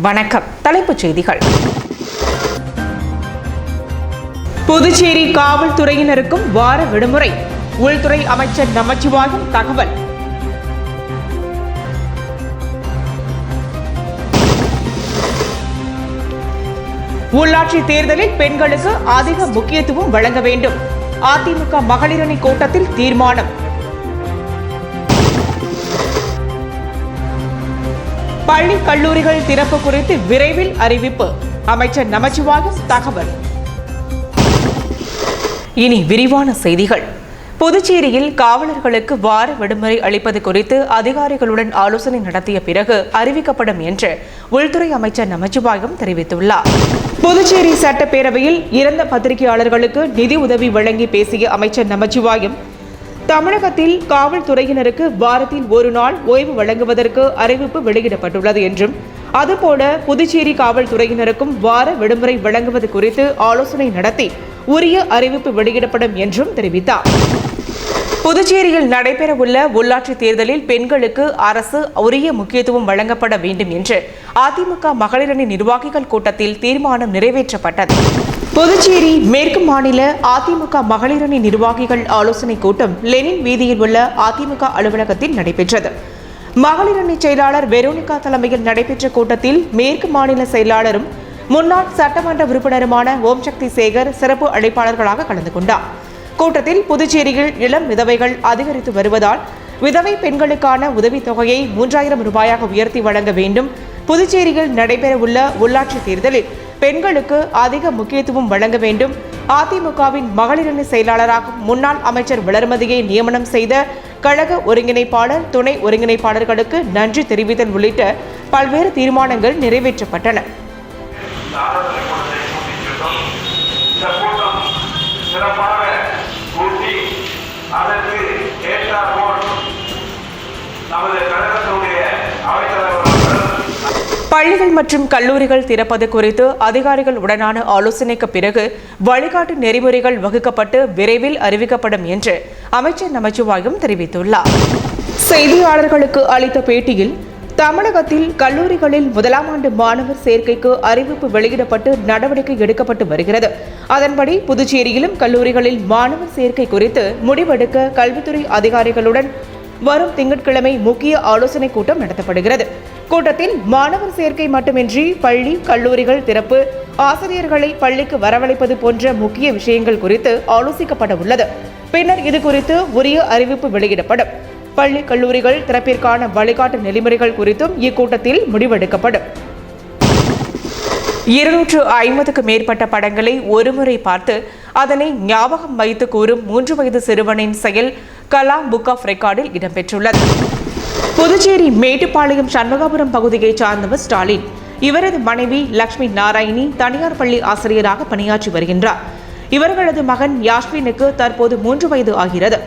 வணக்கம். தலைப்புச் செய்திகள். புதுச்சேரி காவல்துறையினருக்கும் வார விடுமுறை. உள்துறை அமைச்சர் நமச்சிவாயம் தகவல். உள்ளாட்சி தேர்தலில் பெண்களுக்கு அதிக முக்கியத்துவம் வழங்க வேண்டும். அதிமுக மகளிரணி கூட்டத்தில் தீர்மானம். பள்ளி கல்லூரிகள் திறப்பு குறித்து விரைவில் அறிவிப்பு. அமைச்சர் நமச்சிவாயம் தகவல். இனி விரிவான செய்திகள். புதுச்சேரியில் காவலர்களுக்கு வார விடுமுறை அளிப்பது குறித்து அதிகாரிகளுடன் ஆலோசனை நடத்திய பிறகு அறிவிக்கப்படும் என்று உள்துறை அமைச்சர் நமச்சிவாயம் தெரிவித்துள்ளார். புதுச்சேரி சட்டப்பேரவையில் இறந்த பத்திரிகையாளர்களுக்கு நிதி உதவி வழங்கி பேசிய அமைச்சர் நமச்சிவாயம், தமிழகத்தில் காவல்துறையினருக்கு வாரத்தில் ஒரு நாள் ஓய்வு வழங்குவதற்கு அறிவிப்பு வெளியிடப்பட்டுள்ளது என்றும், அதுபோல புதுச்சேரி காவல்துறையினருக்கும் வார விடுமுறை வழங்குவது குறித்து ஆலோசனை நடத்தி உரிய அறிவிப்பு வெளியிடப்படும் என்றும் தெரிவித்தார். புதுச்சேரியில் நடைபெறவுள்ள உள்ளாட்சி தேர்தலில் பெண்களுக்கு அரசு உரிய முக்கியத்துவம் வழங்கப்பட வேண்டும் என்று அதிமுக மகளிரணி நிர்வாகிகள் கூட்டத்தில் தீர்மானம் நிறைவேற்றப்பட்டது. புதுச்சேரி மேற்கு மாநில அதிமுக மகளிரணி நிர்வாகிகள் ஆலோசனைக் கூட்டம் லெனின் வீதியில் உள்ள அதிமுக அலுவலகத்தில் நடைபெற்றது. மகளிரணி செயலாளர் வெரோனிகா தலைமையில் நடைபெற்ற கூட்டத்தில் மேற்கு மாநில செயலாளரும் முன்னாள் சட்டமன்ற உறுப்பினருமான ஓம் சக்தி சேகர் சிறப்பு அழைப்பாளர்களாக கலந்து கொண்டார். கூட்டத்தில் புதுச்சேரியில் இளம் விதவைகள் அதிகரித்து வருவதால் விதவை பெண்களுக்கான உதவித்தொகையை 3000 ரூபாயாக உயர்த்தி வழங்க வேண்டும். புதுச்சேரியில் நடைபெறவுள்ள உள்ளாட்சி தேர்தலில் பெண்களுக்கு அதிக முக்கியத்துவம் வழங்க வேண்டும். அதிமுகவின் மகளிரணி செயலாளராக முன்னாள் அமைச்சர் வளர்மதியை நியமனம் செய்த கழக ஒருங்கிணைப்பாளர், துணை ஒருங்கிணைப்பாளர்களுக்கு நன்றி தெரிவித்தல் உள்ளிட்ட பல்வேறு தீர்மானங்கள் நிறைவேற்றப்பட்டன. பள்ளிகள் மற்றும் கல்லூரிகள் திறப்பது குறித்து அதிகாரிகள் உடனான ஆலோசனைக்கு பிறகு வழிகாட்டு நெறிமுறைகள் வகுக்கப்பட்டு விரைவில் அறிவிக்கப்படும் என்று அமைச்சர் நமச்சிவாயம் தெரிவித்துள்ளார். செய்தியாளர்களுக்கு அளித்த பேட்டியில், தமிழகத்தில் கல்லூரிகளில் 1ஆம் ஆண்டு மாணவர் சேர்க்கைக்கு அறிவிப்பு வெளியிடப்பட்டு நடவடிக்கை எடுக்கப்பட்டு வருகிறது. அதன்படி புதுச்சேரியிலும் கல்லூரிகளில் மாணவர் சேர்க்கை குறித்து முடிவெடுக்க கல்வித்துறை அதிகாரிகளுடன் வரும் திங்கட்கிழமை முக்கிய ஆலோசனைக் கூட்டம் நடத்தப்படுகிறது. கூட்டத்தில் மாணவர் சேர்க்கை மட்டுமின்றி பள்ளி கல்லூரிகள் திறப்பு, ஆசிரியர்களை பள்ளிக்கு வரவழைப்பது போன்ற முக்கிய விஷயங்கள் குறித்து ஆலோசிக்கப்பட உள்ளது. பின்னர் இது குறித்து உரிய அறிவிப்பு வெளியிடப்படும். பள்ளி கல்லூரிகள் திறப்பிற்கான வழிகாட்டு நெறிமுறைகள் குறித்தும் இக்கூட்டத்தில் முடிவெடுக்கப்படும். 250க்கு மேற்பட்ட படங்களை ஒருமுறை பார்த்து அதனை ஞாபகம் வைத்து கூறும் 3 வயது சிறுவனின் செயல் கலாம் புக் ஆஃப் ரெக்கார்டில் இடம்பெற்றுள்ளது. புதுச்சேரி மேட்டுப்பாளையம் சண்முகாபுரம் பகுதியைச் சார்ந்தவர் ஸ்டாலின். இவரது மனைவி லட்சுமி நாராயணி தனியார் பள்ளி ஆசிரியராக பணியாற்றி வருகின்றார். இவர்களது மகன் யாஸ்வினுக்கு தற்போது 3 வயது ஆகிறது.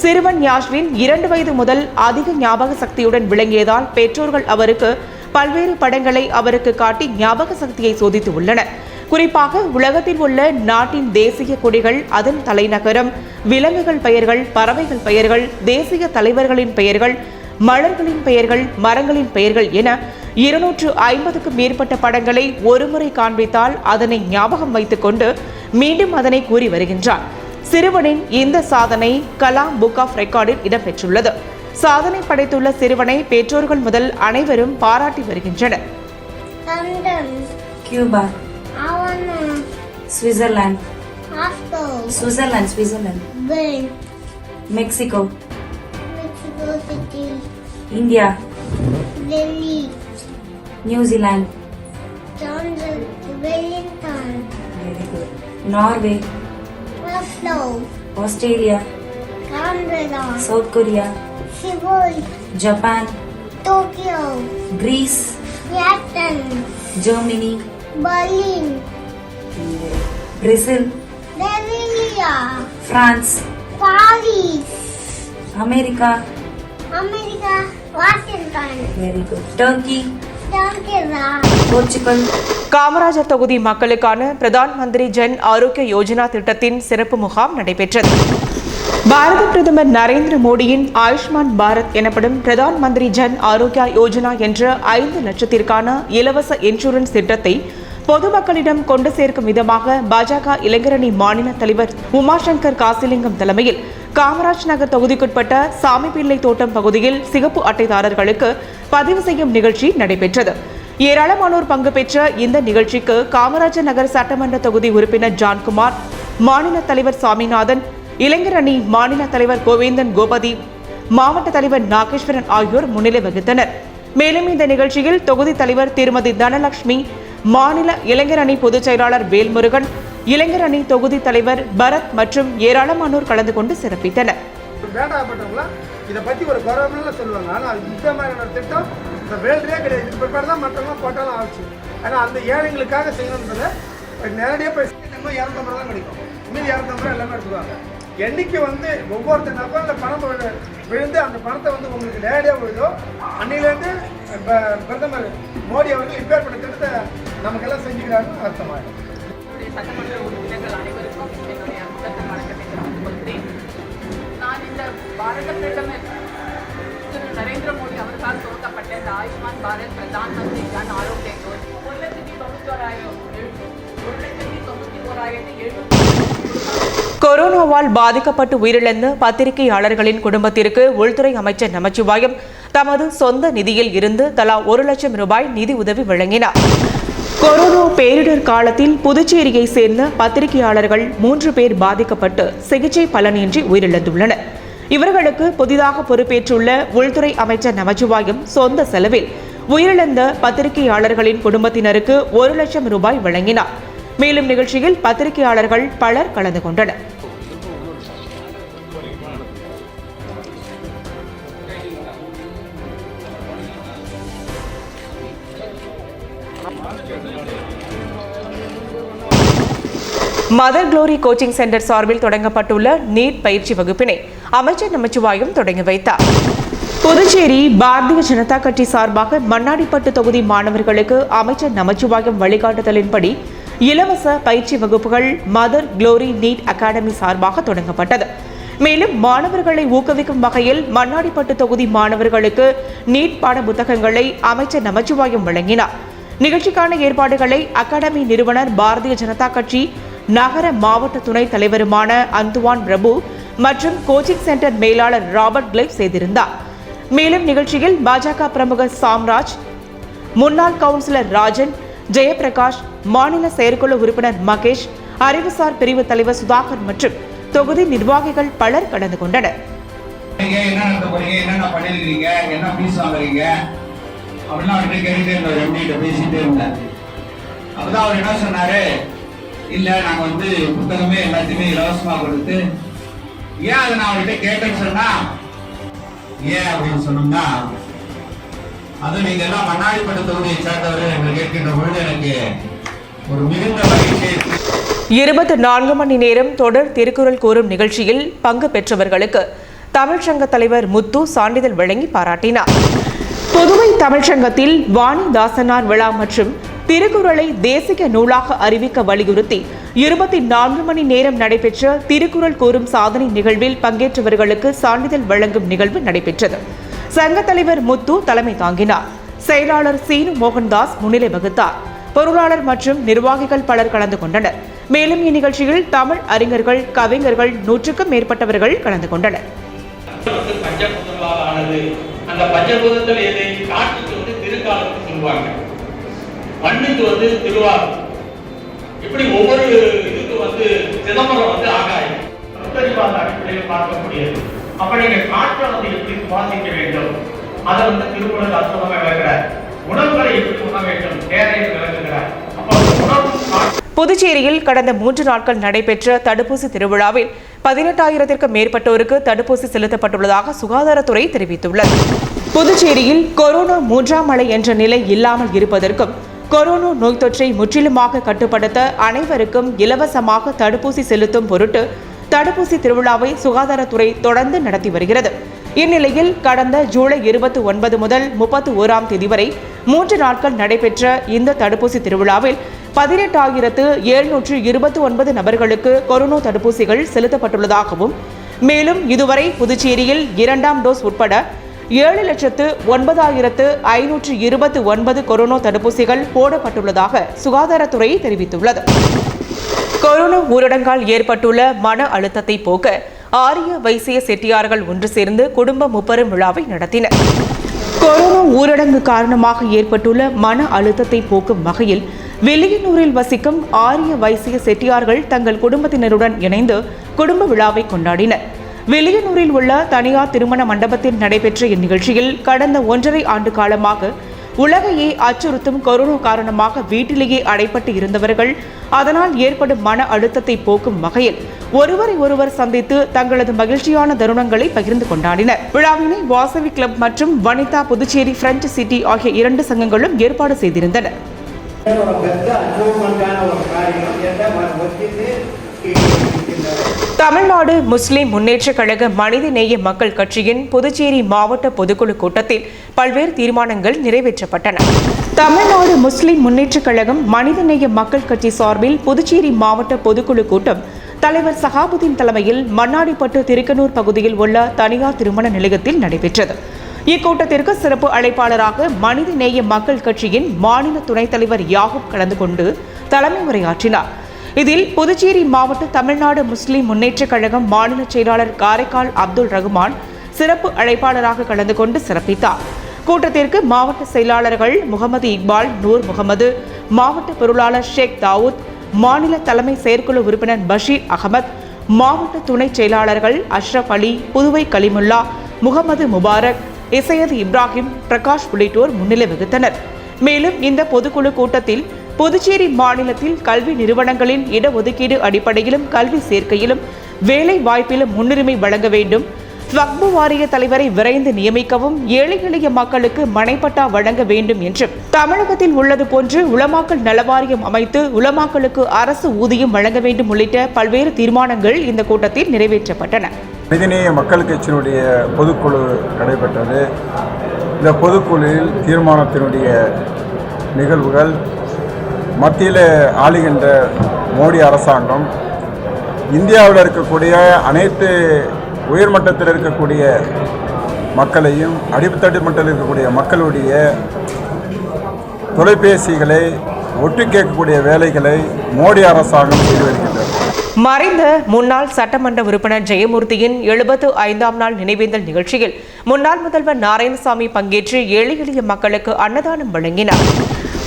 சிறுவன் யாஸ்வின் 2 வயது முதல் அதிக ஞாபக சக்தியுடன் விளங்கியதால் பெற்றோர்கள் அவருக்கு பல்வேறு படங்களை அவருக்கு காட்டி ஞாபக சக்தியை சோதித்து உள்ளனர். குறிப்பாக உலகத்தில் உள்ள நாட்டின் தேசிய கொடிகள், அதன் தலைநகரம், விலங்குகள் பெயர்கள், பறவைகள் பெயர்கள், தேசிய தலைவர்களின் பெயர்கள், மலர்களின் பெயர்கள், மரங்களின் பெயர்கள் என 250க்கும் மேற்பட்ட படங்களை ஒருமுறை காண்பித்தால் அதனை ஞாபகம் வைத்துக் கொண்டு மீண்டும் அதனை கூறி வருகின்றார். சிறுவனின் இந்த சாதனை கலாம் புக் ஆஃப் ரெக்கார்டில் இடம்பெற்றுள்ளது. சாதனை படைத்துள்ள சிறுவனை பெற்றோர்கள் முதல் அனைவரும் பாராட்டி வருகின்றனர். Cuba, Switzerland, Mexico, India, New Zealand, Norway, Australia, south Korea, Japan, Tokyo, Greece, Seattle, Germany, Berlin, Brazil, Brasilia, France, Paris, America, Washington, very good, Turkey, Portugal. Kamarajar தொகுதி மக்களுக்கான பிரதான் மந்திரி ஜன் ஆரோக்கிய யோஜனா திட்டத்தின் சிறப்பு முகாம் நடைபெற்றது. பாரத பிரதமர் நரேந்திர மோடியின் ஆயுஷ்மான் பாரத் எனப்படும் பிரதான் மந்திரி ஜன் ஆரோக்கியா யோஜனா என்ற 5 லட்சத்திற்கான இலவச இன்சூரன்ஸ் திட்டத்தை பொதுமக்களிடம் கொண்டு சேர்க்கும் விதமாக பாஜக இளைஞரணி மாநில தலைவர் உமாசங்கர் காசிலிங்கம் தலைமையில் காமராஜ் நகர் தொகுதிக்குட்பட்ட சாமிப்பிள்ளை தோட்டம் பகுதியில் சிகப்பு அட்டைதாரர்களுக்கு பதிவு செய்யும் நிகழ்ச்சி நடைபெற்றது. ஏராளமானோர் பங்கு பெற்ற இந்த நிகழ்ச்சிக்கு காமராஜர் நகர் சட்டமன்ற தொகுதி உறுப்பினர் ஜான்குமார், மாநில தலைவர் சாமிநாதன், இளைஞரணி மாநில தலைவர் கோவிந்தன் கோபதி, மாவட்ட தலைவர் நாகேஸ்வரன் ஆகியோர் முன்னிலை வகித்தனர். மேலும் இந்த நிகழ்ச்சியில் தொகுதி தலைவர் திருமதி தனலட்சுமி, மாநில இளைஞரணி பொதுச் செயலாளர் வேல்முருகன், இளைஞரணி தொகுதி தலைவர் பரத் மற்றும் ஏராளமானோர் கலந்து கொண்டு சிறப்பித்தனர். இதை பற்றி ஒரு கௌரவம்லாம் சொல்லுவாங்க. ஆனால் இந்த மாதிரியான திட்டம் இந்த வேல்டே கிடையாது. இது பிற்பாடு தான் மற்றவங்க போட்டாலும் ஆச்சு. ஆனால் அந்த ஏழைங்களுக்காக செய்யணுன்றதை நேரடியாக போய் நம்ம 250 ரூபா தான் கிடைக்கும். இன்னும் 250 ரூபா எல்லாமே எடுத்துருவாங்க. என்னைக்கு ஒவ்வொருத்தருக்கும் அந்த பணம் விழுந்து அந்த பணத்தை உங்களுக்கு நேரடியாக விழுதோ அன்னையிலேருந்து பிரதமர் மோடி அவர்கள் இப்பேர் பண்ண திட்டத்தை நமக்கெல்லாம் செஞ்சுக்கிறாருன்னு அர்த்தமாகும். சட்டமன்ற உறுப்பினர்கள் அனைவருக்கும் என்னுடைய முதல் வணக்கத்தை தெரிவித்துக் கொள்கிறேன். நான் இந்த பாரத பிரதமர் திரு நரேந்திர மோடி அவர்களால் துவக்கப்பட்ட இந்த ஆயுஷ்மான் பாரத் பிரதான் மந்திரி ஜன் ஆரோக்கிய யோஜனா 1,91,700 கொரோனாவால் பாதிக்கப்பட்டு உயிரிழந்த பத்திரிகையாளர்களின் குடும்பத்திற்கு உள்துறை அமைச்சர் நமச்சிவாயம் தமது சொந்த நிதியில் இருந்து தலா 1 லட்சம் ரூபாய் நிதி உதவி வழங்கினார். கொரோனா பேரிடர் காலத்தில் புதுச்சேரியை சேர்ந்த பத்திரிகையாளர்கள் 3 பேர் பாதிக்கப்பட்டு சிகிச்சை பலனின்றி உயிரிழந்துள்ளனர். இவர்களுக்கு புதிதாக பொறுப்பேற்றுள்ள உள்துறை அமைச்சர் நமச்சிவாயம் சொந்த செலவில் உயிரிழந்த பத்திரிகையாளர்களின் குடும்பத்தினருக்கு 1 லட்சம் ரூபாய் வழங்கினார். மேலும் நிகழ்ச்சியில் பத்திரிகையாளர்கள் பலர் கலந்து கொண்டனர். மதர் குளோரி கோச்சிங் சென்டர் சார்பில் தொடங்கப்பட்டுள்ள நீட் பயிற்சி வகுப்பினை அமைச்சர் நமச்சிவாயம் தொடங்கி வைத்தார். புதுச்சேரி பாரதிய ஜனதா கட்சி சார்பாக மண்ணாடிப்பட்டு தொகுதி மாணவர்களுக்கு அமைச்சர் நமச்சிவாயம் வழிகாட்டுதலின்படி இலவச பயிற்சி வகுப்புகள் மதர் குளோரி நீட் அகாடமி சார்பாக தொடங்கப்பட்டது. மேலும் மாணவர்களை ஊக்குவிக்கும் வகையில் மண்ணாடிப்பட்டு தொகுதி மாணவர்களுக்கு நீட் பாட புத்தகங்களை அமைச்சர் நமச்சிவாயம் வழங்கினார். நிகழ்ச்சிக்கான ஏற்பாடுகளை அகாடமி நிறுவனர் பாரதிய ஜனதா கட்சி நகர மாவட்ட துணைத் தலைவருமான அந்துவான் பிரபு மற்றும் கோச்சிங் சென்டர் மேலாளர் ராபர்ட் கிளைவ் செய்திருந்தார். மேலும் நிகழ்ச்சியில் பாஜக பிரமுகர் சாம்ராஜ், முன்னாள் கவுன்சிலர் ராஜன், ஜெயபிரகாஷ், மாநில செயற்குழு உறுப்பினர் மகேஷ், அறிவுசார் பிரிவு தலைவர் சுதாகர் மற்றும் தொகுதி நிர்வாகிகள் பலர் கலந்து கொண்டனர். இல்ல நாங்க புத்தகமே எல்லாத்தையுமே இலவசமா கொடுத்து ஏன் அதை நான் அவர்கிட்ட கேட்டேன்னு சொன்னா ஏன் அப்படின்னு சொன்னோம்னா அது நீங்க எல்லாம் மண்ணாடிப்பட்டு தொகுதியை சேர்ந்தவர்கள் என்று கேட்கின்ற பொழுது எனக்கு ஒரு மிகுந்த மகிழ்ச்சி. 24 மணி நேரம் தொடர் திருக்குறள் கூறும் நிகழ்ச்சியில் பங்கு பெற்றவர்களுக்கு தமிழ்ச்சங்க தலைவர் முத்து சான்றிதழ் வழங்கி பாராட்டினார். புதுவை தமிழ்ச்சங்கத்தில் வாணிதாசனார் விழா மற்றும் திருக்குறளை தேசிய நூலாக அறிவிக்க வலியுறுத்தி 24 மணி நேரம் நடைபெற்ற திருக்குறள் கூறும் சாதனை நிகழ்வில் பங்கேற்றவர்களுக்கு சான்றிதழ் வழங்கும் நிகழ்வு நடைபெற்றது. சங்க தலைவர் முத்து தலைமை தாங்கினார். செயலாளர் சீனு மோகன்தாஸ் முன்னிலை வகித்தார். பொருளாளர் மற்றும் நிர்வாகிகள் பலர் கலந்து கொண்டனர். மேலும் இந்நிகழ்ச்சியில் தமிழ் அறிஞர்கள், கவிஞர்கள் 100க்கும் மேற்பட்டவர்கள் கலந்து கொண்டனர். அந்த பஞ்சபூதத்தில் எது காட்டுக்கு திருக்காலத்துக்கு சொல்லுவாங்க, மண்ணுக்கு திருவாரூர், இப்படி ஒவ்வொரு இதுக்கு சிதம்பரம் ஆகாயம் முத்தறிவாத அடிப்படையில் பார்க்கக்கூடியது. அப்ப நீங்க காற்றை எப்படி சுவாசிக்க வேண்டும், அதை திருக்குறள் அற்புதமா விளக்குறார். உணவுகளை எப்படி உண்ண வேண்டும், தேரையை விளக்குகிறார். புதுச்சேரியில் கடந்த 3 நாட்கள் நடைபெற்ற தடுப்பூசி திருவிழாவில் 18,000க்கும் மேற்பட்டோருக்கு தடுப்பூசி செலுத்தப்பட்டுள்ளதாக சுகாதாரத்துறை தெரிவித்துள்ளது. புதுச்சேரியில் கொரோனா 3ஆம் அலை என்ற நிலை இல்லாமல் இருப்பதற்கும் கொரோனா நோய் தொற்றை முற்றிலுமாக கட்டுப்படுத்த அனைவருக்கும் இலவசமாக தடுப்பூசி செலுத்தும் பொருட்டு தடுப்பூசி திருவிழாவை சுகாதாரத்துறை தொடர்ந்து நடத்தி வருகிறது. இந்நிலையில் கடந்த ஜூலை 29 முதல் 31ஆம் தேதி வரை 3 நாட்கள் நடைபெற்ற இந்த தடுப்பூசி திருவிழாவில் 18,729 நபர்களுக்கு கொரோனா தடுப்பூசிகள் செலுத்தப்பட்டுள்ளதாகவும் மேலும் இதுவரை புதுச்சேரியில் 2ஆம் டோஸ் உட்பட 7,09,529 கொரோனா தடுப்பூசிகள் போடப்பட்டுள்ளதாக சுகாதாரத்துறை தெரிவித்துள்ளது. கொரோனா ஊரடங்கால் ஏற்பட்டுள்ள மன அழுத்தத்தை போக்க ஆரிய வைசிய செட்டியார்கள் ஒன்று சேர்ந்து குடும்ப முப்பெரும் விழாவை நடத்தினர். கொரோனா ஊரடங்கு காரணமாக ஏற்பட்டுள்ள மன அழுத்தத்தை போக்கும் வகையில் வில்லியனூரில் வசிக்கும் ஆரிய வைசிய செட்டியார்கள் தங்கள் குடும்பத்தினருடன் இணைந்து குடும்ப விழாவை கொண்டாடினர். வில்லியனூரில் உள்ள தனியார் திருமண மண்டபத்தில் நடைபெற்ற இந்நிகழ்ச்சியில் கடந்த 1.5 ஆண்டு காலமாக உலகையே அச்சுறுத்தும் கொரோனா காரணமாக வீட்டிலேயே அடைப்பட்டு இருந்தவர்கள் அதனால் ஏற்படும் மன அழுத்தத்தை போக்கும் வகையில் ஒருவரை ஒருவர் சந்தித்து தங்களது மகிழ்ச்சியான தருணங்களை பகிர்ந்து கொண்டாடினர். விழாவினை வாசவி கிளப் மற்றும் வனிதா புதுச்சேரி பிரெஞ்ச் சிட்டி ஆகிய 2 சங்கங்களும் ஏற்பாடு செய்திருந்தனர். தமிழ்நாடு முஸ்லிம் முன்னேற்றக் கழக மனிதநேய மக்கள் கட்சியின் புதுச்சேரி மாவட்ட பொதுக்குழு கூட்டத்தில் பல்வேறு தீர்மானங்கள் நிறைவேற்றப்பட்டன. தமிழ்நாடு முஸ்லிம் முன்னேற்றக் கழகம் மனிதநேய மக்கள் கட்சி சார்பில் புதுச்சேரி மாவட்ட பொதுக்குழு கூட்டம் தலைவர் சகாபுதீன் தலைமையில் மண்ணாடிப்பட்டு திருக்கனூர் பகுதியில் உள்ள தனியார் திருமண நிலையத்தில் நடைபெற்றது. இக்கூட்டத்திற்கு சிறப்பு அழைப்பாளராக மனிதநேய மக்கள் கட்சியின் மாநில துணைத் தலைவர் யாகூப் கலந்து கொண்டு தலைமை உரையாற்றினார். இதில் புதுச்சேரி மாவட்ட தமிழ்நாடு முஸ்லிம் முன்னேற்றக் கழகம் மாநில செயலாளர் காரைக்கால் அப்துல் ரகுமான் சிறப்பு அழைப்பாளராக கலந்து கொண்டு சிறப்பித்தார். கூட்டத்திற்கு மாவட்ட செயலாளர்கள் முகமது இக்பால், நூர் முகமது, மாவட்ட பொருளாளர் ஷேக் தாவூத், மாநில தலைமை செயற்குழு உறுப்பினர் பஷீர் அகமது, மாவட்ட துணை செயலாளர்கள் அஷ்ரப் அலி, புதுவை கலிமுல்லா, முகமது முபாரக், இசையது இப்ராஹிம், பிரகாஷ் உள்ளிட்டோர் முன்னிலை வகித்தனர். மேலும் இந்த பொதுக்குழு கூட்டத்தில் புதுச்சேரி மாநிலத்தில் கல்வி நிறுவனங்களின் இடஒதுக்கீடு அடிப்படையிலும் கல்வி சேர்க்கையிலும் வேலை வாய்ப்பிலும் முன்னுரிமை வழங்க வேண்டும், வக்பு வாரிய தலைவரை விரைந்து நியமிக்கவும், ஏழை எளிய மக்களுக்கு மனைப்பட்டா வழங்க வேண்டும் என்றும் தமிழகத்தில் உள்ளது போன்று உலமாக்கல் நலவாரியம் அமைத்து உலமாக்களுக்கு அரசு ஊதியம் வழங்க வேண்டும் உள்ளிட்ட பல்வேறு தீர்மானங்கள் இந்த கூட்டத்தில் நிறைவேற்றப்பட்டன. மனிதநேய மக்கள் கட்சியினுடைய பொதுக்குழு நடைபெற்றது. இந்த பொதுக்குழுவில் தீர்மானத்தினுடைய நிகழ்வுகள் மத்தியில் ஆளுகின்ற மோடி அரசாங்கம் இந்தியாவில் இருக்கக்கூடிய அனைத்து உயர்மட்டத்தில் இருக்கக்கூடிய மக்களையும் அடித்தட்டு மட்டத்தில் இருக்கக்கூடிய மக்களுடைய தொலைபேசிகளை ஒட்டு கேட்கக்கூடிய வேலைகளை மோடி அரசாங்கம் செய்து வருகின்றது. மறைந்த முன்னாள் சட்டமன்ற உறுப்பினர் ஜெயமூர்த்தியின் 75ஆம் நாள் நினைவேந்தல் நிகழ்ச்சியில் முன்னாள் முதல்வர் நாராயணசாமி பங்கேற்று ஏழை எளிய மக்களுக்கு அன்னதானம் வழங்கினார்.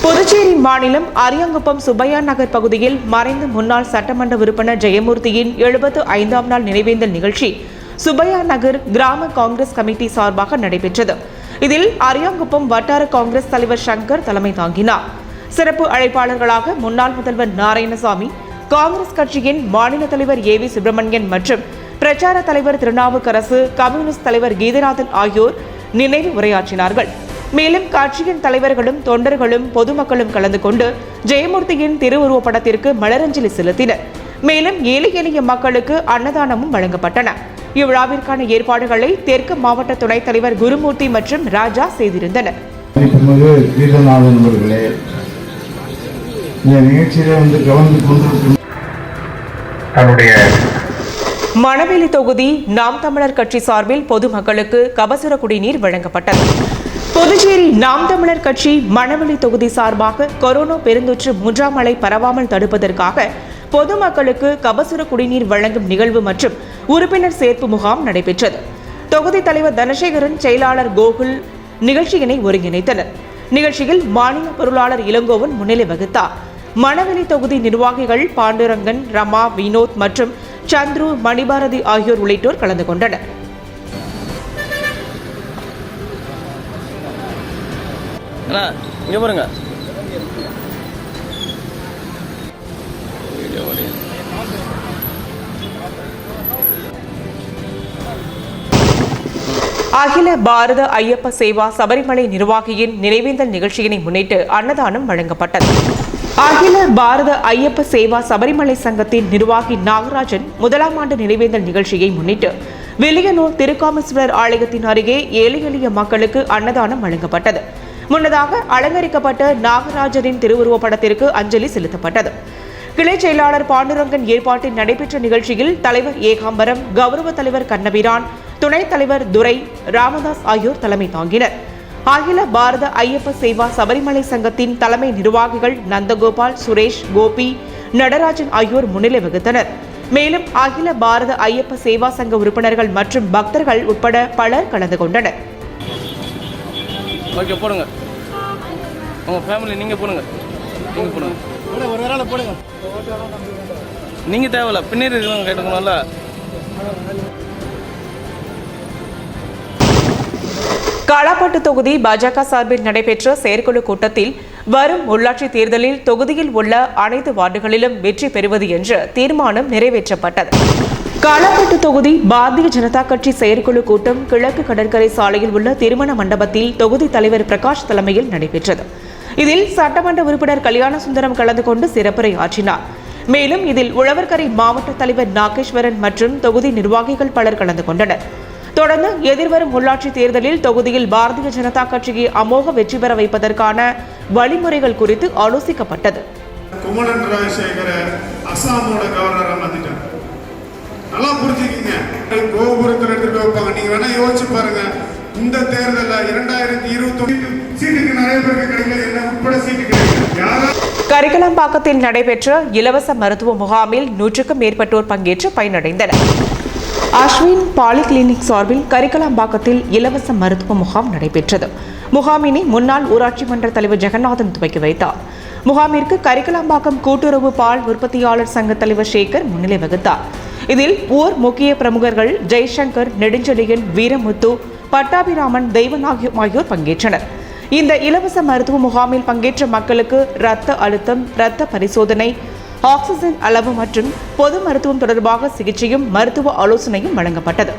புதுச்சேரி மாநிலம் அரியாங்குப்பம் சுப்பையா நகர் பகுதியில் மறைந்த முன்னாள் சட்டமன்ற உறுப்பினர் ஜெயமூர்த்தியின் 75ஆம் நாள் நினைவேந்தல் நிகழ்ச்சி சுப்பையா நகர் கிராம காங்கிரஸ் கமிட்டி சார்பாக நடைபெற்றது. இதில் அரியாங்குப்பம் வட்டார காங்கிரஸ் தலைவர் சங்கர் தலைமை தாங்கினார். சிறப்பு அழைப்பாளர்களாக முன்னாள் முதல்வர் நாராயணசாமி, காங்கிரஸ் கட்சியின் மாநில தலைவர் ஏவி சுப்பிரமணியன் மற்றும் பிரச்சார தலைவர் திருநாவுக்கரசு, கம்யூனிஸ்ட் தலைவர் கீதநாதன் ஆகியோர் நினைவு உரையாற்றினார்கள். மேலும் கட்சியின் தலைவர்களும் தொண்டர்களும் பொதுமக்களும் கலந்து கொண்டு ஜெயமூர்த்தியின் திருவுருவப் படத்திற்கு மலரஞ்சலி செலுத்தினர். மேலும் ஏழை எளிய மக்களுக்கு அன்னதானமும் வழங்கப்பட்டன. இவ்விழாவிற்கான ஏற்பாடுகளை தெற்கு மாவட்ட துணைத் தலைவர் குருமூர்த்தி மற்றும் ராஜா செய்திருந்தனர். மணவெளி தொகுதி நாம் தமிழர் கட்சி சார்பில் பொதுமக்களுக்கு கபசுர குடிநீர் வழங்கப்பட்டது. புதுச்சேரி நாம் தமிழர் கட்சி மணவெளி தொகுதி சார்பாக கொரோனா பெருந்தொற்று 3ஆம் அலை பரவாமல் தடுப்பதற்காக பொதுமக்களுக்கு கபசுர குடிநீர் வழங்கும் நிகழ்வு மற்றும் உறுப்பினர் சேர்ப்பு முகாம் நடைபெற்றது. தொகுதி தலைவர் தனசேகரன், செயலாளர் கோகுல் நிகழ்ச்சியினை ஒருங்கிணைத்தனர். நிகழ்ச்சியில் மாநில பொருளாளர் இளங்கோவன் முன்னிலை வகித்தார். மணவெளி தொகுதி நிர்வாகிகள் பாண்டுரங்கன், ரமா, வினோத் மற்றும் சந்துரு, மணிபாரதி ஆகியோர் உள்ளிட்டோர் கலந்து கொண்டனர். அகில பாரத ஐயப்ப சேவா சபரிமலை நிர்வாகியின் நினைவேந்தல் நிகழ்ச்சியினை முன்னிட்டு அன்னதானம் வழங்கப்பட்டது. அகில பாரத ஐயப்ப சேவா சபரிமலை சங்கத்தின் நிர்வாகி நாகராஜன் 1ஆம் ஆண்டு நினைவேந்தல் நிகழ்ச்சியை முன்னிட்டு வில்லியனூர் திருக்காமேஸ்வரர் ஆலயத்தின் அருகே ஏழை எளிய மக்களுக்கு அன்னதானம் வழங்கப்பட்டது. முன்னதாக அலங்கரிக்கப்பட்ட நாகராஜரின் திருவுருவப் படத்திற்கு அஞ்சலி செலுத்தப்பட்டது. கிளை செயலாளர் பாண்டுரங்கன் ஏற்பாட்டில் நடைபெற்ற நிகழ்ச்சியில் தலைவர் ஏகாம்பரம், கௌரவ தலைவர் கண்ணபிரான், துணைத் தலைவர் துரை, ராமதாஸ் ஆகியோர் தலைமை தாங்கினர். அகில பாரத ஐயப்ப சேவா சபரிமலை சங்கத்தின் தலைமை நிர்வாகிகள் நந்தகோபால், சுரேஷ், கோபி, நடராஜன் ஆகியோர் முன்னிலை வகித்தனர். மேலும் அகில பாரத ஐயப்ப சேவா சங்க உறுப்பினர்கள் மற்றும் பக்தர்கள் உட்பட பலர் கலந்து கொண்டனர். ஓகே, போடுங்க. உங்க ஃபேமிலி நீங்க போடுங்க. நீங்க போடுங்க. ஒரு வேளை போடுங்க. நீங்க தேவையில்ல, பின்னாடி இருக்கவங்க கேட்டுக்கணும்ல. காலாப்பட்டு தொகுதி பாஜக சார்பில் நடைபெற்ற செயற்குழு கூட்டத்தில் வரும் உள்ளாட்சி தேர்தலில் தொகுதியில் உள்ள அனைத்து வார்டுகளிலும் வெற்றி பெறுவது என்ற தீர்மானம் நிறைவேற்றப்பட்டது. காலாப்பட்டு தொகுதி பாரதிய ஜனதா கட்சி செயற்குழு கூட்டம் கிழக்கு கடற்கரை சாலையில் உள்ள திருமண மண்டபத்தில் தொகுதி தலைவர் பிரகாஷ் தலைமையில் நடைபெற்றது. இதில் சட்டமன்ற உறுப்பினர் கல்யாண சுந்தரம் கலந்து கொண்டு சிறப்புரை ஆற்றினார். மேலும் இதில் உழவர்கரை மாவட்ட தலைவர் நாகேஸ்வரன் மற்றும் தொகுதி நிர்வாகிகள் பலர் கலந்து கொண்டனர். தொடர்ந்து எதிர்வரும் உள்ளாட்சி தேர்தலில் தொகுதியில் பாரதிய ஜனதா கட்சியை அமோக வெற்றி பெற வைப்பதற்கான வழிமுறைகள் குறித்து ஆலோசிக்கப்பட்டது. குமரன் ராஜசேகர அசாமோட கவர்னரா மாத்திட்டாங்க. நல்லா புரிஞ்சுக்கிங்க. கோபுரத்தில் எடுத்துட்டு வைப்பாங்க. நீங்க வேணா யோசிச்சு பாருங்க. இந்த தேர்தலில் 2021 சீட்டுக்கு நிறைய பேருக்கு கிடைக்கல, என்ன உட்பட சீட்டு கிடைக்கல. கரிக்கலாம்பாக்கத்தில் நடைபெற்ற இலவச மருத்துவ முகாமில் 100க்கும் மேற்பட்டோர் பங்கேற்று பயனடைந்தனர். அஸ்வின் பாலிகிளினிக் சார்பில் கரிக்கலாம்பாக்கத்தில் இலவச மருத்துவ முகாம் நடைபெற்றது. முகாமினை முன்னாள் ஊராட்சி மன்ற தலைவர் ஜெகநாதன் துவக்கி வைத்தார். முகாமிற்கு கரிக்கலாம்பாக்கம் கூட்டுறவு பால் உற்பத்தியாளர் சங்க தலைவர் சேகர் முன்னிலை வகித்தார். இதில் ஊர் முக்கிய பிரமுகர்கள் ஜெய்சங்கர், நெடுஞ்செழியன், வீரமுத்து, பட்டாபிராமன், தெய்வநாயகம் ஆகியோர் பங்கேற்றனர். இந்த இலவச மருத்துவ முகாமில் பங்கேற்ற மக்களுக்கு இரத்த அழுத்தம், இரத்த பரிசோதனை, ஆக்சிஜன் அளவு மற்றும் பொது மருத்துவம் தொடர்பாக சிகிச்சையும் மருத்துவ ஆலோசனையும் வழங்கப்பட்டது.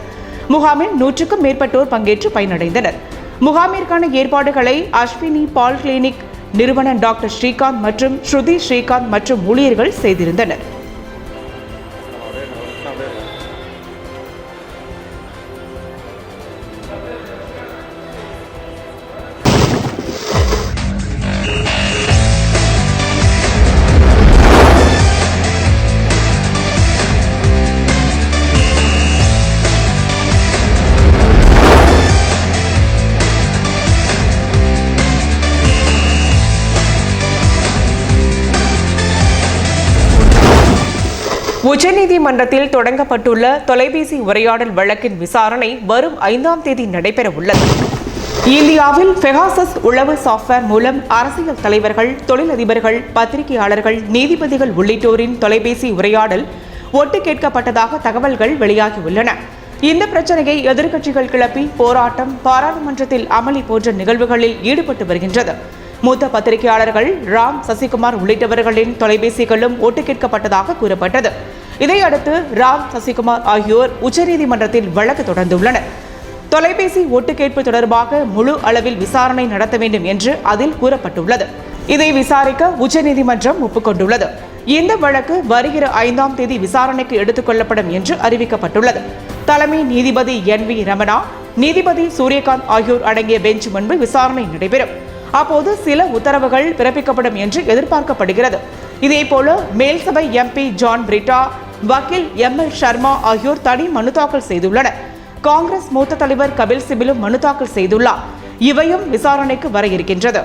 முகாமில் 100க்கும் மேற்பட்டோர் பங்கேற்று பயனடைந்தனர். முகாமிற்கான ஏற்பாடுகளை அஸ்வினி பால் கிளினிக் நிறுவனர் டாக்டர் ஸ்ரீகாந்த் மற்றும் ஸ்ருதி ஸ்ரீகாந்த் மற்றும் ஊழியர்கள் செய்திருந்தனர். உச்சநீதிமன்றத்தில் தொடங்கப்பட்டுள்ள தொலைபேசி உரையாடல் வழக்கின் விசாரணை வரும் 5ஆம் தேதி நடைபெற உள்ளது. இந்தியாவில் பெகாசஸ் உளவு சாஃப்ட்வேர் மூலம் அரசியல் தலைவர்கள், தொழிலதிபர்கள், பத்திரிகையாளர்கள், நீதிபதிகள் உள்ளிட்டோரின் தொலைபேசி உரையாடல் ஒட்டு கேட்கப்பட்டதாக தகவல்கள் வெளியாகியுள்ளன. இந்த பிரச்சனையை எதிர்க்கட்சிகள் கிளப்பி போராட்டம், பாராளுமன்றத்தில் அமளி போன்ற நிகழ்வுகளில் ஈடுபட்டு வருகின்றது. மூத்த பத்திரிகையாளர்கள் ராம், சசிகுமார் உள்ளிட்டவர்களின் தொலைபேசிகளும் ஒட்டு கேட்கப்பட்டதாக கூறப்பட்டது. இதையடுத்து ராம், சசிகுமார் ஆகியோர் உச்சநீதிமன்றத்தில் வழக்கு தொடர்ந்துள்ளனர். தொலைபேசி ஒட்டு கேட்பு தொடர்பாக முழு அளவில் விசாரணை நடத்த வேண்டும் என்று அதில் கூறப்பட்டுள்ளது. இதை விசாரிக்க உச்சநீதிமன்றம் ஒப்புக்கொண்டுள்ளது. இந்த வழக்கு வருகிற 5ஆம் தேதி விசாரணைக்கு எடுத்துக் கொள்ளப்படும் என்று அறிவிக்கப்பட்டுள்ளது. தலைமை நீதிபதி NV ரமணா, நீதிபதி சூரியகாந்த் ஆகியோர் அடங்கிய பெஞ்ச் முன்பு விசாரணை நடைபெறும். அப்போது சில உத்தரவுகள் பிறப்பிக்கப்படும் என்று எதிர்பார்க்கப்படுகிறது. இதேபோல மேல்சபை MP ஜான் பிரிட்டா, வக்கீல் ML சர்மா ஆகியோர் தனி மனு தாக்கல் செய்துள்ளனர். காங்கிரஸ் மூத்த தலைவர் கபில் சிபிலும் மனு தாக்கல் செய்துள்ளார். இவையும் விசாரணைக்கு வர இருக்கின்றது.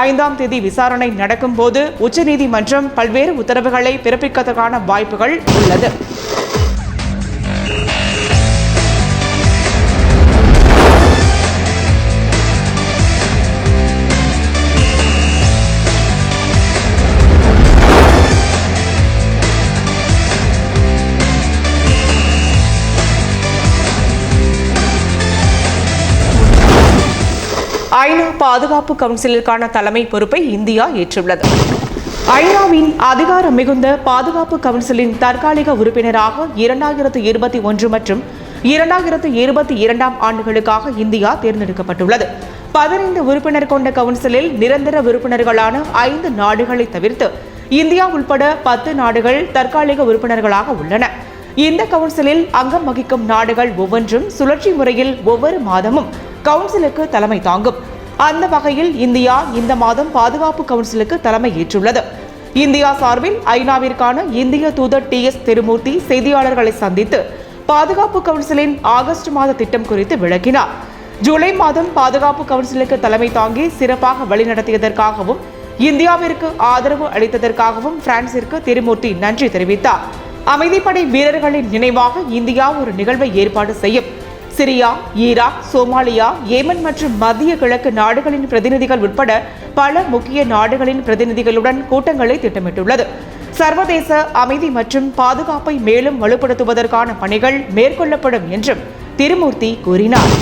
5ஆம் தேதி விசாரணை நடக்கும் போது உச்சநீதிமன்றம் பல்வேறு உத்தரவுகளை பிறப்பிப்பதற்கான வாய்ப்புகள் உள்ளது. ஐநா பாதுகாப்பு கவுன்சிலுக்கான தலைமை பொறுப்பை இந்தியா ஏற்றுள்ளது. ஐநாவின் அதிகாரம் மிகுந்த பாதுகாப்பு கவுன்சிலின் தற்காலிக உறுப்பினராக 2021 மற்றும் 2022 ஆண்டுகளுக்காக இந்தியா தேர்ந்தெடுக்கப்பட்டுள்ளது. 15 உறுப்பினர் கொண்ட கவுன்சிலில் நிரந்தர உறுப்பினர்களான 5 நாடுகளை தவிர்த்து இந்தியா உட்பட 10 நாடுகள் தற்காலிக உறுப்பினர்களாக உள்ளன. இந்த கவுன்சிலில் அங்கம் வகிக்கும் நாடுகள் ஒவ்வொன்றும் சுழற்சி முறையில் ஒவ்வொரு மாதமும் கவுன்சிலுக்கு தலைமை தாங்கும். அந்த வகையில் இந்தியா இந்த மாதம் பாதுகாப்பு கவுன்சிலுக்கு தலைமை ஏற்றுள்ளது. இந்தியா சார்பில் ஐநாவிற்கான இந்திய தூதர் TS திருமூர்த்தி செய்தியாளர்களை சந்தித்து பாதுகாப்பு கவுன்சிலின் ஆகஸ்ட் மாத திட்டம் குறித்து விளக்கினார். ஜூலை மாதம் பாதுகாப்பு கவுன்சிலுக்கு தலைமை தாங்கி சிறப்பாக வழிநடத்தியதற்காகவும் இந்தியாவிற்கு ஆதரவு அளித்ததற்காகவும் பிரான்சிற்கு திருமூர்த்தி நன்றி தெரிவித்தார். அமைதிப்படை வீரர்களின் நினைவாக இந்தியா ஒரு நிகழ்வை ஏற்பாடு செய்யும். சிரியா, ஈராக், சோமாலியா, ஏமன் மற்றும் மத்திய கிழக்கு நாடுகளின் பிரதிநிதிகள் உட்பட பல முக்கிய நாடுகளின் பிரதிநிதிகளுடன் கூட்டங்களை திட்டமிட்டுள்ளது. சர்வதேச அமைதி மற்றும் பாதுகாப்பை மேலும் வலுப்படுத்துவதற்கான பணிகள் மேற்கொள்ளப்படும் என்றும் திருமூர்த்தி கூறினார்.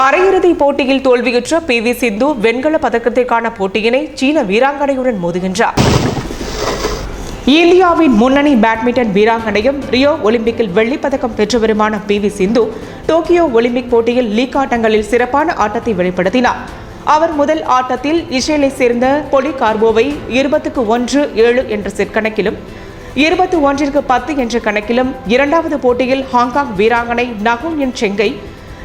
அரையிறுதிப் போட்டியில் தோல்வியுற்ற PV சிந்து வெண்கல பதக்கத்திற்கான போட்டியினை சீன வீராங்கனையுடன் மோதுகின்றார். இந்தியாவின் முன்னணி பேட்மிண்டன் வீராங்கனையும் ரியோ ஒலிம்பிக்கில் வெள்ளிப் பதக்கம் பெற்றவருமான PV சிந்து டோக்கியோ ஒலிம்பிக் போட்டியில் லீக் ஆட்டங்களில் சிறப்பான ஆட்டத்தை வெளிப்படுத்தினார். அவர் முதல் ஆட்டத்தில் இஸ்ரேலை சேர்ந்த பொலிகார்போவை 20-1-7 என்ற செட் கணக்கிலும் 21-10 என்ற கணக்கிலும், இரண்டாவது போட்டியில் ஹாங்காங் வீராங்கனை நகுன் செங்கை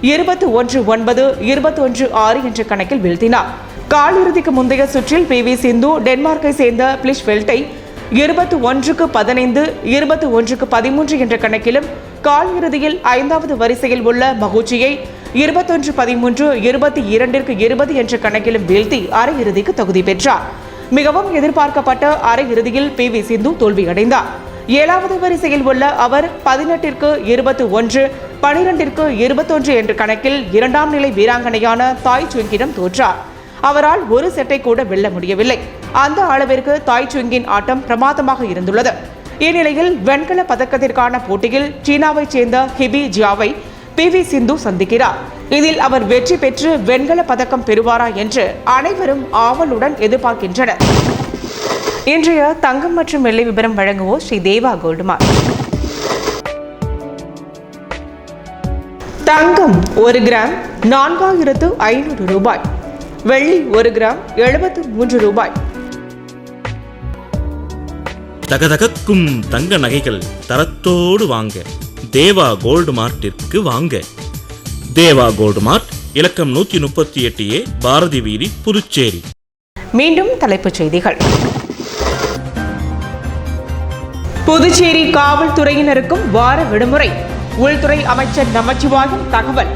21-9, 21-6 என்ற கணக்கில் வீழ்த்தினார். காலிறுதிக்கு முந்தைய சுற்றில் PV சிந்து டென்மார்க்கை சேர்ந்த பிளிஷ்வெல்ட்டை 21-15, 21-13 என்ற கணக்கிலும், கால் இறுதியில் ஐந்தாவது வரிசையில் உள்ள மகுச்சியை 21-13, 22-20 என்ற கணக்கிலும் வீழ்த்தி அரையிறுதிக்கு தகுதி பெற்றார். மிகவும் எதிர்பார்க்கப்பட்ட அரையிறுதியில் PV சிந்து தோல்வியடைந்தார். 7வது வரிசையில் உள்ள அவர் 18-21, 12-21 என்ற கணக்கில் இரண்டாம் நிலை வீராங்கனையான தாய் சுங்கிடம் தோற்றார். அவரால் ஒரு செட்டை கூட வெல்ல முடியவில்லை. அந்த அளவிற்கு தாய் சுங்கின் ஆட்டம் பிரமாதமாக இருந்துள்ளது. இந்நிலையில் வெண்கல பதக்கத்திற்கான போட்டியில் சீனாவைச் சேர்ந்த ஹிபி ஜியாவை PV சிந்து சந்திக்கிறார். இதில் அவர் வெற்றி பெற்று வெண்கல பதக்கம் பெறுவாரா என்று அனைவரும் ஆவலுடன் எதிர்பார்க்கின்றனர். இன்றைய தங்கம் மற்றும் வெள்ளி விவரம் வழங்குவோர் ஸ்ரீ தேவா கோல்டு மார்ட். தங்கம் 1 கிராம் 4500 ரூபாய், வெள்ளி 1 கிராம் 73 ரூபாய். தகதகக்கும் தங்க நகைகள் தரத்தோடு வாங்க தேவா கோல்டு மார்ட்டிற்கு வாங்க. தேவா கோல்டு மார்ட், இலக்கம் 138A, பாரதி வீதி, புதுச்சேரி. மீண்டும் தலைப்புச் செய்திகள். புதுச்சேரி காவல்துறையினருக்கும் வார விடுமுறை, உள்துறை அமைச்சர் நமச்சிவாயம் தகவல்.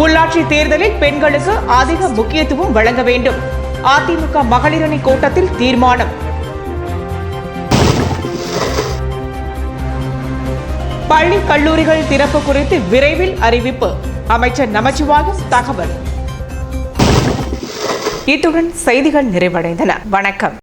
உள்ளாட்சி தேர்தலில் பெண்களுக்கு அதிக முக்கியத்துவம் வழங்க வேண்டும், அதிமுக மகளிரணி கூட்டத்தில் தீர்மானம். பள்ளி கல்லூரிகள் திறப்பு குறித்து விரைவில் அறிவிப்பு, அமைச்சர் நமச்சிவாயம் தகவல். இத்துடன் செய்திகள் நிறைவடைந்தன. வணக்கம்.